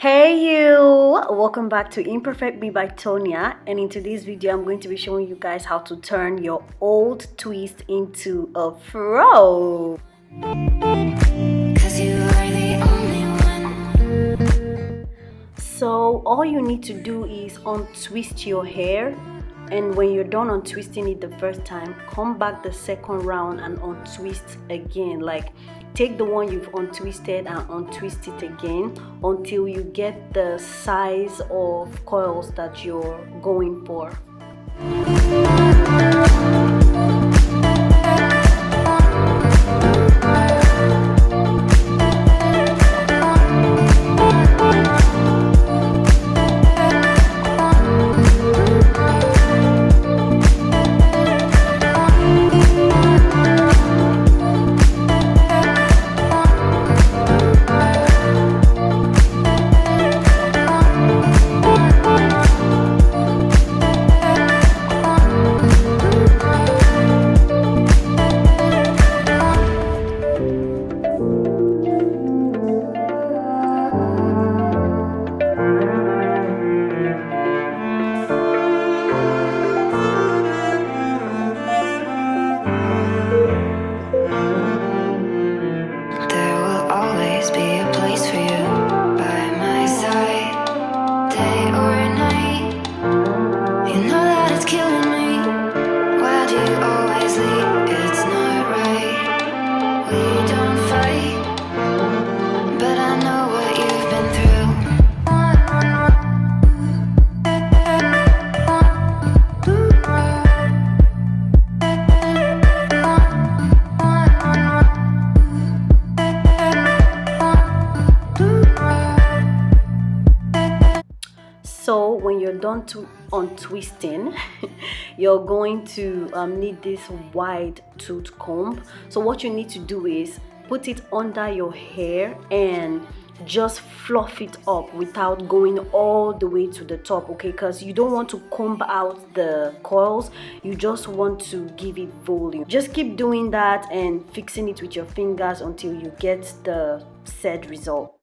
Hey you! Welcome back to Imperfect by Tonia, and in today's video I'm going to be showing you guys how to turn your old twist into a fro. So all you need to do is untwist your hair, and when you're done untwisting it the first time, come back the second round and untwist again. Like, take the one you've untwisted and untwist it again until you get the size of coils that you're going for. So when you're done untwisting, you're going to need this wide tooth comb. So what you need to do is put it under your hair and just fluff it up without going all the way to the top, okay? Because you don't want to comb out the coils, you just want to give it volume. Just keep doing that and fixing it with your fingers until you get the said result.